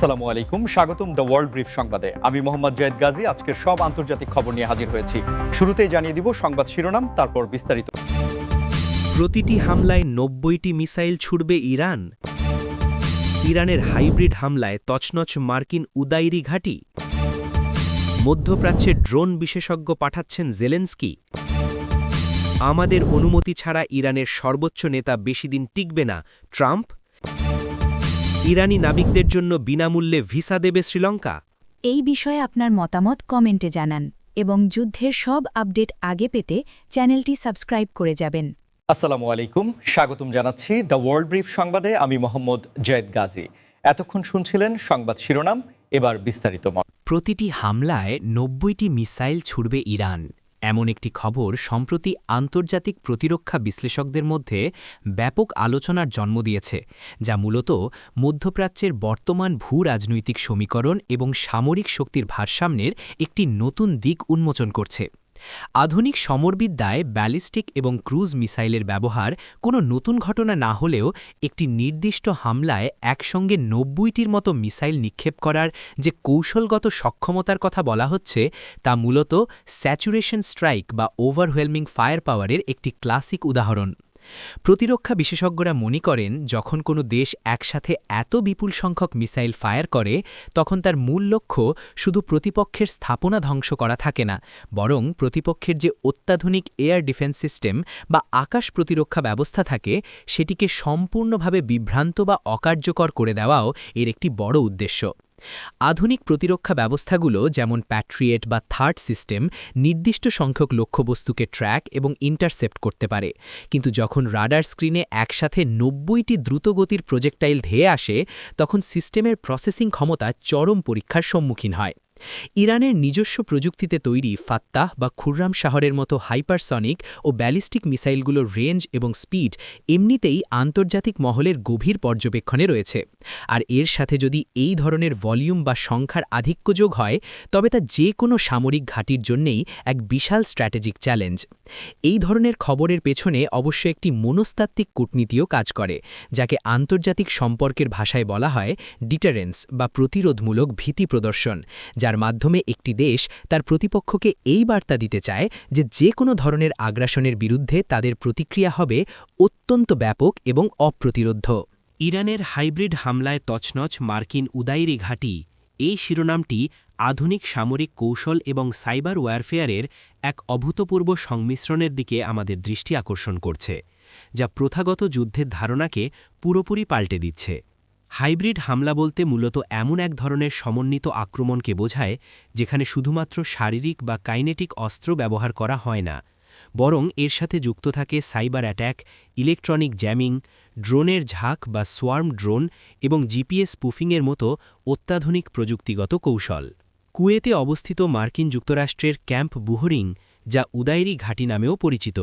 আসসালামু আলাইকুম, স্বাগতম দ্য ওয়ার্ল্ড ব্রিফ সংবাদে। আমি মোহাম্মদ জায়েদ গাজী আজকের সব আন্তর্জাতিক খবর নিয়ে হাজির হয়েছি। শুরুতেই জানিয়ে দিব সংবাদ শিরোনাম, তারপর বিস্তারিত। প্রতিটি হামলায় ৯০টি মিসাইল ছুড়বে ইরান। ইরানের হাইব্রিড হামলায় তছনছ মার্কিন উদাইরি ঘাঁটি। মধ্যপ্রাচ্যে ড্রোন বিশেষজ্ঞ পাঠাচ্ছেন জেলেনস্কি। আমাদের অনুমতি ছাড়া ইরানের সর্বোচ্চ নেতা বেশিদিন টিকবে না, ট্রাম্প। ইরানি নাবিকদের জন্য বিনামূল্যে ভিসা দেবে শ্রীলঙ্কা। এই বিষয়ে আপনার মতামত কমেন্টে জানান এবং যুদ্ধের সব আপডেট আগে পেতে চ্যানেলটি সাবস্ক্রাইব করে যাবেন। আসসালামু আলাইকুম, স্বাগতম জানাচ্ছি দ্য ওয়ার্ল্ড ব্রিফ সংবাদে। আমি মোহাম্মদ জায়েদ গাজী। এতক্ষণ শুনছিলেন সংবাদ শিরোনাম, এবার বিস্তারিত। প্রতিটি হামলায় ৯০টি মিসাইল ছুড়বে ইরান, এমন একটি খবর সম্প্রতি আন্তর্জাতিক প্রতিরক্ষা বিশ্লেষকদের মধ্যে ব্যাপক আলোচনার জন্ম দিয়েছে, যা মূলত মধ্যপ্রাচ্যের বর্তমান ভূ-রাজনৈতিক সমীকরণ এবং সামরিক শক্তির ভারসাম্যের একটি নতুন দিক উন্মোচন করছে। আধুনিক সমরবিদ্যায় ব্যালিস্টিক এবং ক্রুজ মিসাইলের ব্যবহার কোনো নতুন ঘটনা না হলেও একটি নির্দিষ্ট হামলায় একসঙ্গে ৯০টির মতো মিসাইল নিক্ষেপ করার যে কৌশলগত সক্ষমতার কথা বলা হচ্ছে, তা মূলত স্যাচুরেশন স্ট্রাইক বা ওভারওয়েলমিং ফায়ার পাওয়ারের একটি ক্লাসিক উদাহরণ। প্রতিরক্ষা বিশেষজ্ঞরা মনে করেন, যখন কোনো দেশ একসাথে এত বিপুল সংখ্যক মিসাইল ফায়ার করে, তখন তার মূল লক্ষ্য শুধু প্রতিপক্ষের স্থাপনা ধ্বংস করা থাকে না, বরং প্রতিপক্ষের যে অত্যাধুনিক এয়ার ডিফেন্স সিস্টেম বা আকাশ প্রতিরক্ষা ব্যবস্থা থাকে, সেটিকে সম্পূর্ণভাবে বিভ্রান্ত বা অকার্যকর করে দেওয়াও এর একটি বড় উদ্দেশ্য। আধুনিক প্রতিরক্ষা ব্যবস্থাগুলো যেমন প্যাট্রিয়েট বা থার্ড সিস্টেম নির্দিষ্ট সংখ্যক লক্ষ্যবস্তুকে ট্র্যাক এবং ইন্টারসেপ্ট করতে পারে, কিন্তু যখন রাডার স্ক্রিনে একসাথে ৯০টি দ্রুতগতির প্রজেক্টাইল ধেয়ে আসে, তখন সিস্টেমের প্রসেসিং ক্ষমতা চরম পরীক্ষার সম্মুখীন হয়। ইরানের নিজস্ব প্রযুক্তিতে তৈরি ফাত্তাহ বা খুররাম শহরের মতো হাইপারসনিক ও ব্যালিস্টিক মিসাইলগুলোর রেঞ্জ এবং স্পিড এমনিতেই আন্তর্জাতিক মহলের গভীর পর্যবেক্ষণে রয়েছে, আর এর সাথে যদি এই ধরনের ভলিউম বা সংখ্যার আধিক্য যোগ হয়, তবে তা যে কোনো সামরিক ঘাঁটির জন্যেই এক বিশাল স্ট্র্যাটেজিক চ্যালেঞ্জ। এই ধরনের খবরের পেছনে অবশ্য একটি মনস্তাত্ত্বিক কূটনীতিও কাজ করে, যাকে আন্তর্জাতিক সম্পর্কের ভাষায় বলা হয় ডিটারেন্স বা প্রতিরোধমূলক ভীতি প্রদর্শন, যার মাধ্যমে একটি দেশ তার প্রতিপক্ষকে এই বার্তা দিতে চায় যে যে কোনো ধরনের আগ্রাসনের বিরুদ্ধে তাদের প্রতিক্রিয়া হবে অত্যন্ত ব্যাপক এবং অপ্রতিরোধ্য। ইরানের হাইব্রিড হামলায় তছনছ মার্কিন উদাইরি ঘাঁটি, এই শিরোনামটি আধুনিক সামরিক কৌশল এবং সাইবার ওয়্যারফেয়ারের এক অভূতপূর্ব সংমিশ্রণের দিকে আমাদের দৃষ্টি আকর্ষণ করছে, যা প্রথাগত যুদ্ধের ধারণাকে পুরোপুরি পাল্টে দিচ্ছে। হাইব্রিড হামলা বলতে মূলত এমন এক ধরনের সমন্বিত আক্রমণকে বোঝায়, যেখানে শুধুমাত্র শারীরিক বা কাইনেটিক অস্ত্র ব্যবহার করা হয় না, বরং এর সাথে যুক্ত থাকে সাইবার অ্যাট্যাক, ইলেকট্রনিক জ্যামিং, ড্রোনের ঝাঁক বা সোয়ার্ম ড্রোন এবং জিপিএস স্পুফিংয়ের মতো অত্যাধুনিক প্রযুক্তিগত কৌশল। কুয়েতে অবস্থিত মার্কিন যুক্তরাষ্ট্রের ক্যাম্প বুহরিং, যা উদাইরি ঘাঁটি নামেও পরিচিত,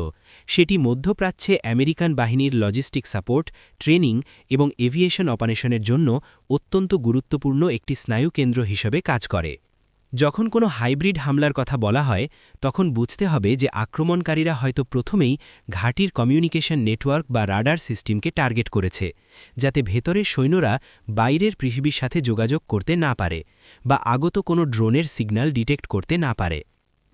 সেটি মধ্যপ্রাচ্যে আমেরিকান বাহিনীর লজিস্টিক সাপোর্ট, ট্রেনিং এবং এভিয়েশন অপারেশনের জন্য অত্যন্ত গুরুত্বপূর্ণ একটি স্নায়ুকেন্দ্র হিসেবে কাজ করে। যখন কোনো হাইব্রিড হামলার কথা বলা হয়, তখন বুঝতে হবে যে আক্রমণকারীরা হয়তো প্রথমেই ঘাঁটির কমিউনিকেশন নেটওয়ার্ক বা রাডার সিস্টেমকে টার্গেট করেছে, যাতে ভেতরের সৈন্যরা বাইরের পৃথিবীর সাথে যোগাযোগ করতে না পারে বা আগত কোনো ড্রোনের সিগন্যাল ডিটেক্ট করতে না পারে।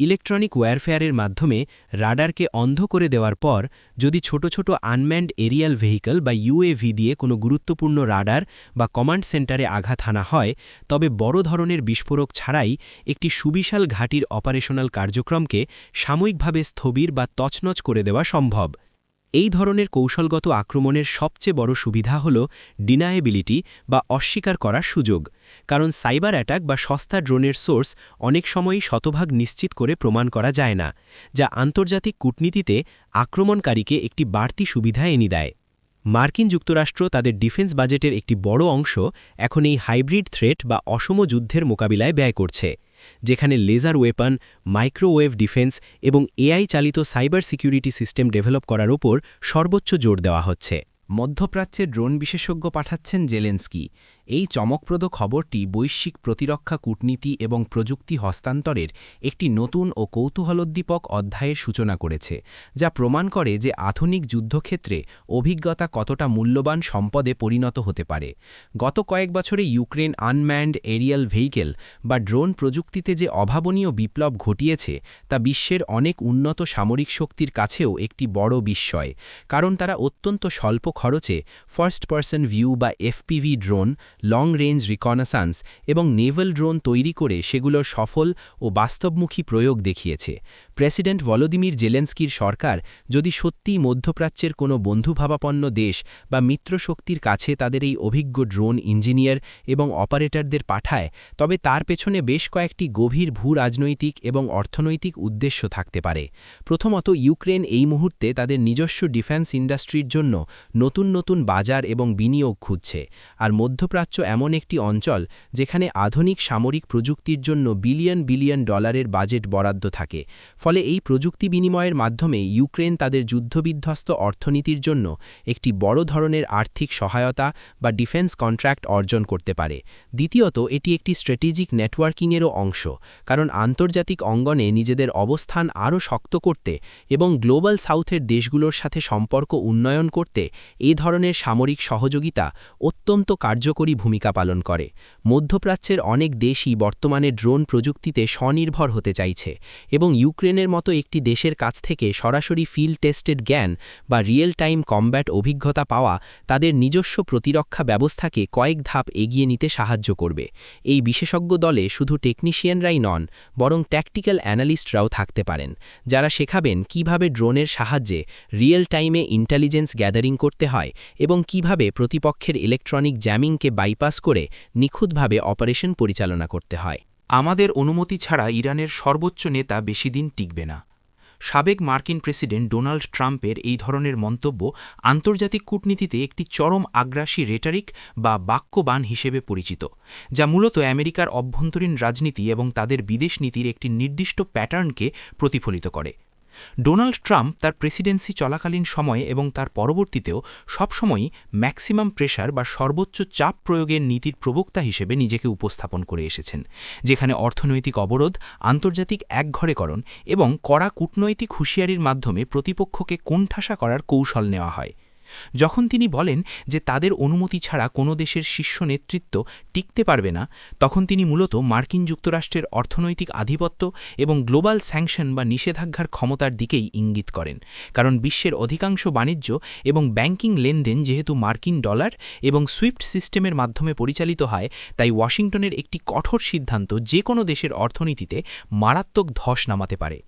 ইলেকট্রনিক ওয়্যারফেয়ারের মাধ্যমে রাডারকে অন্ধ করে দেওয়ার পর যদি ছোট ছোট আনম্যান্ড এরিয়াল ভেহিকল বা ইউএভি দিয়ে কোনো গুরুত্বপূর্ণ রাডার বা কমান্ড সেন্টারে আঘাত হানা হয়, তবে বড় ধরনের বিস্ফোরক ছাড়াই একটি সুবিশাল ঘাঁটির অপারেশনাল কার্যক্রমকে সাময়িকভাবে স্থবির বা তছনছ করে দেওয়া সম্ভব। এই ধরনের কৌশলগত আক্রমণের সবচেয়ে বড় সুবিধা হল ডিনায়েবিলিটি বা অস্বীকার করার সুযোগ, কারণ সাইবার অ্যাটাক বা সস্তা ড্রোনের সোর্স অনেক সময়ই শতভাগ নিশ্চিত করে প্রমাণ করা যায় না, যা আন্তর্জাতিক কূটনীতিতে আক্রমণকারীকে একটি বাড়তি সুবিধা এনে দেয়। মার্কিন যুক্তরাষ্ট্র তাদের ডিফেন্স বাজেটের একটি বড় অংশ এখন এই হাইব্রিড থ্রেট বা অসম যুদ্ধের মোকাবিলায় ব্যয় করছে, যেখানে লেজার ওয়েপন, মাইক্রোওয়েভ ডিফেন্স এবং এআই চালিত সাইবার সিকিউরিটি সিস্টেম ডেভেলপ করার উপর সর্বোচ্চ জোর দেওয়া হচ্ছে। মধ্যপ্রাচ্যে ড্রোন বিশেষজ্ঞ পাঠাচ্ছেন জেলেনস্কি। এই চমকপ্রদ খবরটি বৈশ্বিক প্রতিরক্ষা কূটনীতি এবং প্রযুক্তি হস্তান্তরের একটি নতুন ও কৌতূহলোদ্দীপক অধ্যায়ের সূচনা করেছে, যা প্রমাণ করে যে আধুনিক যুদ্ধক্ষেত্রে অভিজ্ঞতা কতটা মূল্যবান সম্পদে পরিণত হতে পারে। গত কয়েক বছরে ইউক্রেন আনম্যান্ড এরিয়াল ভেহিকেল বা ড্রোন প্রযুক্তিতে যে অভাবনীয় বিপ্লব ঘটিয়েছে তা বিশ্বের অনেক উন্নত সামরিক শক্তির কাছেও একটি বড় বিস্ময়, কারণ তারা অত্যন্ত স্বল্প খরচে ফার্স্ট পার্সন ভিউ বা এফপিভি ড্রোন, লং রেঞ্জ রিকনাসান্স এবং নেভাল ড্রোন তৈরি করে সেগুলোর সফল ও বাস্তবমুখী প্রয়োগ দেখিয়েছে। প্রেসিডেন্ট ভলোদিমির জেলেন্সকির সরকার যদি সত্যিই মধ্যপ্রাচ্যের কোনো বন্ধুভাবাপন্ন দেশ বা মিত্রশক্তির কাছে তাদের এই অভিজ্ঞ ড্রোন ইঞ্জিনিয়ার এবং অপারেটরদের পাঠায়, তবে তার পেছনে বেশ কয়েকটি গভীর ভূ-রাজনৈতিক এবং অর্থনৈতিক উদ্দেশ্য থাকতে পারে। প্রথমত, ইউক্রেন এই মুহূর্তে তাদের নিজস্ব ডিফেন্স ইন্ডাস্ট্রির জন্য নতুন নতুন বাজার এবং বিনিয়োগ খুঁজছে, আর মধ্যপ্রাচ্য এমন একটি অঞ্চল যেখানে আধুনিক সামরিক প্রযুক্তির জন্য বিলিয়ন বিলিয়ন ডলারের বাজেট বরাদ্দ থাকে। ফলে এই প্রযুক্তি বিনিময়ের মাধ্যমে ইউক্রেন তাদের যুদ্ধবিধ্বস্ত অর্থনীতির জন্য একটি বড় ধরনের আর্থিক সহায়তা বা ডিফেন্স কন্ট্রাক্ট অর্জন করতে পারে। দ্বিতীয়ত, এটি একটি স্ট্র্যাটেজিক নেটওয়ার্কিংয়েরও অংশ, কারণ আন্তর্জাতিক অঙ্গনে নিজেদের অবস্থান আরও শক্ত করতে এবং গ্লোবাল সাউথের দেশগুলোর সাথে সম্পর্ক উন্নয়ন করতে এই ধরনের সামরিক সহযোগিতা অত্যন্ত কার্যকরী ভূমিকা পালন করে। মধ্যপ্রাচ্যের অনেক দেশই বর্তমানে ড্রোন প্রযুক্তিতে স্বনির্ভর হতে চাইছে, এবং ইউক্রেনের মতো একটি দেশের কাছ থেকে সরাসরি ফিল্ড টেস্টেড জ্ঞান বা রিয়েল টাইম কমব্যাট অভিজ্ঞতা পাওয়া তাদের নিজস্ব প্রতিরক্ষা ব্যবস্থাকে কয়েক ধাপ এগিয়ে নিতে সাহায্য করবে। এই বিশেষজ্ঞ দলে শুধু টেকনিশিয়ানরাই নন, বরং ট্যাকটিক্যাল অ্যানালিস্টরাও থাকতে পারেন, যারা শেখাবেন কিভাবে ড্রোনের সাহায্যে রিয়েল টাইমে ইন্টেলিজেন্স গ্যাদারিং করতে হয় এবং কিভাবে প্রতিপক্ষের ইলেকট্রনিক জ্যামিংকে বাইপাস করে নিখুঁতভাবে অপারেশন পরিচালনা করতে হয়। আমাদের অনুমতি ছাড়া ইরানের সর্বোচ্চ নেতা বেশি দিন টিকবে না। সাবেক মার্কিন প্রেসিডেন্ট ডোনাল্ড ট্রাম্পের এই ধরনের মন্তব্য আন্তর্জাতিক কূটনীতিতে একটি চরম আগ্রাসী রেটারিক বা বাক্যবাণ হিসেবে পরিচিত, যা মূলত আমেরিকার অভ্যন্তরীণ রাজনীতি এবং তাদের বিদেশ নীতির একটি নির্দিষ্ট প্যাটার্নকে প্রতিফলিত করে। ডোনাল্ড ট্রাম্প তার প্রেসিডেন্সি চলাকালীন সময়ে এবং তার পরবর্তীতেও সবসময়ই ম্যাক্সিমাম প্রেশার বা সর্বোচ্চ চাপ প্রয়োগের নীতির প্রবক্তা হিসেবে নিজেকে উপস্থাপন করে এসেছেন, যেখানে অর্থনৈতিক অবরোধ, আন্তর্জাতিক একঘরেকরণ এবং কড়া কূটনৈতিক হুঁশিয়ারির মাধ্যমে প্রতিপক্ষকে কোণঠাসা করার কৌশল নেওয়া হয়। যখন তিনি বলেন যে তাদের অনুমতি ছাড়া কোনো দেশের শীর্ষ নেতৃত্ব টিকতে পারবে না, তখন তিনি মূলত মার্কিন যুক্তরাষ্ট্রের অর্থনৈতিক আধিপত্য এবং গ্লোবাল স্যাংশন বা নিষেধাজ্ঞার ক্ষমতার দিকেই ইঙ্গিত করেন, কারণ বিশ্বের অধিকাংশ বাণিজ্য এবং ব্যাংকিং লেনদেন যেহেতু মার্কিন ডলার এবং সুইফট সিস্টেমের মাধ্যমে পরিচালিত হয়, তাই ওয়াশিংটনের একটি কঠোর সিদ্ধান্ত যে কোনো দেশের অর্থনীতিতে মারাত্মক ধস নামাতে পারে।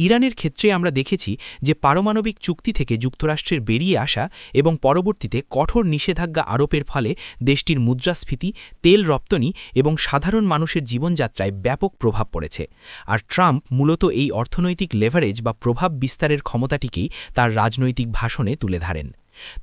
ইরানের ক্ষেত্রে আমরা দেখেছি যে পারমাণবিক চুক্তি থেকে যুক্তরাষ্ট্রের বেরিয়ে আসা এবং পরবর্তীতে কঠোর নিষেধাজ্ঞা আরোপের ফলে দেশটির মুদ্রাস্ফীতি, তেল রপ্তানি এবং সাধারণ মানুষের জীবনযাত্রায় ব্যাপক প্রভাব পড়েছে। আর ট্রাম্প মূলত এই অর্থনৈতিক লেভারেজ বা প্রভাব বিস্তারের ক্ষমতাটিকেই তার রাজনৈতিক ভাষণে তুলে ধরেন।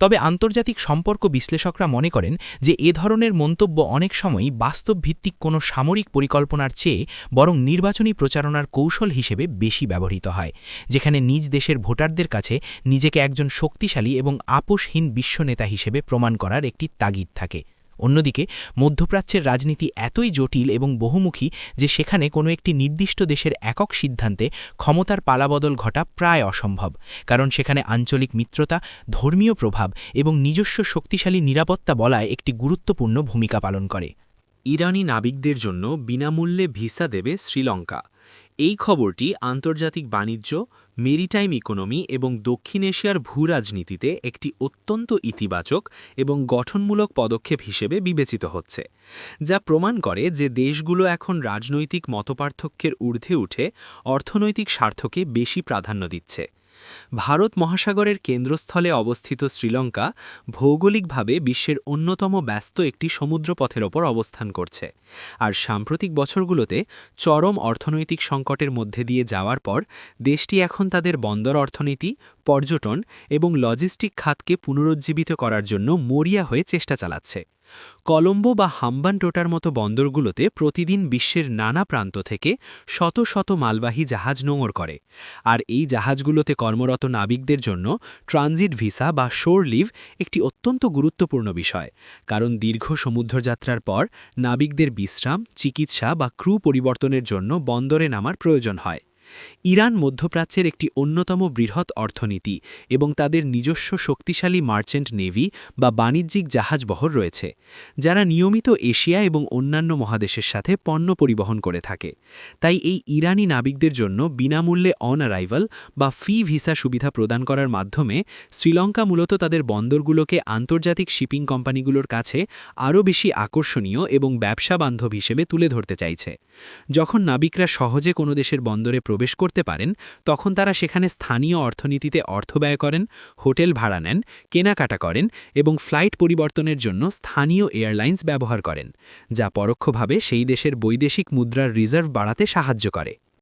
তবে আন্তর্জাতিক সম্পর্ক বিশ্লেষকরা মনে করেন যে এ ধরনের মন্তব্য অনেক সময়ই বাস্তবভিত্তিক কোনো সামরিক পরিকল্পনার চেয়ে বরং নির্বাচনী প্রচারণার কৌশল হিসেবে বেশি ব্যবহৃত হয়, যেখানে নিজ দেশের ভোটারদের কাছে নিজেকে একজন শক্তিশালী এবং আপোষহীন বিশ্বনেতা হিসেবে প্রমাণ করার একটি তাগিদ থাকে। অন্যদিকে মধ্যপ্রাচ্যের রাজনীতি এতই জটিল এবং বহুমুখী যে সেখানে কোনো একটি নির্দিষ্ট দেশের একক সিদ্ধান্তে ক্ষমতার পালাবদল ঘটা প্রায় অসম্ভব, কারণ সেখানে আঞ্চলিক মিত্রতা, ধর্মীয় প্রভাব এবং নিজস্ব শক্তিশালী নিরাপত্তা বলয় একটি গুরুত্বপূর্ণ ভূমিকা পালন করে। ইরানি নাবিকদের জন্য বিনামূল্যে ভিসা দেবে শ্রীলঙ্কা। এই খবরটি আন্তর্জাতিক বাণিজ্য, মেরিটাইম ইকোনমি এবং দক্ষিণ এশিয়ার ভূরাজনীতিতে একটি অত্যন্ত ইতিবাচক এবং গঠনমূলক পদক্ষেপ হিসেবে বিবেচিত হচ্ছে, যা প্রমাণ করে যে দেশগুলো এখন রাজনৈতিক মতপার্থক্যের ঊর্ধ্বে উঠে অর্থনৈতিক স্বার্থকে বেশি প্রাধান্য দিচ্ছে। ভারত মহাসাগরের কেন্দ্রস্থলে অবস্থিত শ্রীলঙ্কা ভৌগোলিকভাবে বিশ্বের অন্যতম ব্যস্ত একটি সমুদ্রপথের ওপর অবস্থান করছে, আর সাম্প্রতিক বছরগুলোতে চরম অর্থনৈতিক সংকটের মধ্যে দিয়ে যাওয়ার পর দেশটি এখন তাদের বন্দর অর্থনীতি, পর্যটন এবং লজিস্টিক খাতকে পুনরুজ্জীবিত করার জন্য মরিয়া হয়ে চেষ্টা চালাচ্ছে। কলম্বো বা হাম্বানটোটার মতো বন্দরগুলোতে প্রতিদিন বিশ্বের নানা প্রান্ত থেকে শত শত মালবাহী জাহাজ নোঙর করে, আর এই জাহাজগুলোতে কর্মরত নাবিকদের জন্য ট্রানজিট ভিসা বা শোর লিভ একটি অত্যন্ত গুরুত্বপূর্ণ বিষয়, কারণ দীর্ঘ সমুদ্রযাত্রার পর নাবিকদের বিশ্রাম, চিকিৎসা বা ক্রু পরিবর্তনের জন্য বন্দরে নামার প্রয়োজন হয়। ইরান মধ্যপ্রাচ্যের একটি অন্যতম বৃহৎ অর্থনীতি এবং তাদের নিজস্ব শক্তিশালী মার্চেন্ট নেভি বা বাণিজ্যিক জাহাজবহর রয়েছে, যারা নিয়মিত এশিয়া এবং অন্যান্য মহাদেশের সাথে পণ্য পরিবহন করে থাকে। তাই এই ইরানি নাবিকদের জন্য বিনামূল্যে অন অ্যারাইভাল বা ফি ভিসা সুবিধা প্রদান করার মাধ্যমে শ্রীলঙ্কা মূলত তাদের বন্দরগুলোকে আন্তর্জাতিক শিপিং কোম্পানিগুলোর কাছে আরও বেশি আকর্ষণীয় এবং ব্যবসা বান্ধব হিসেবে তুলে ধরতে চাইছে। যখন নাবিকরা সহজে কোনো দেশের বন্দরে প্রবেশ করতে পারেন, তখন তারা সেখানে স্থানীয় অর্থনীতিতে অর্থ ব্যয় করেন, হোটেল ভাড়া নেন, কেনাকাটা করেন এবং ফ্লাইট পরিবর্তনের জন্য স্থানীয় এয়ারলাইন্স ব্যবহার করেন, যা পরোক্ষভাবে সেই দেশের বৈদেশিক মুদ্রার রিজার্ভ বাড়াতে সাহায্য করে।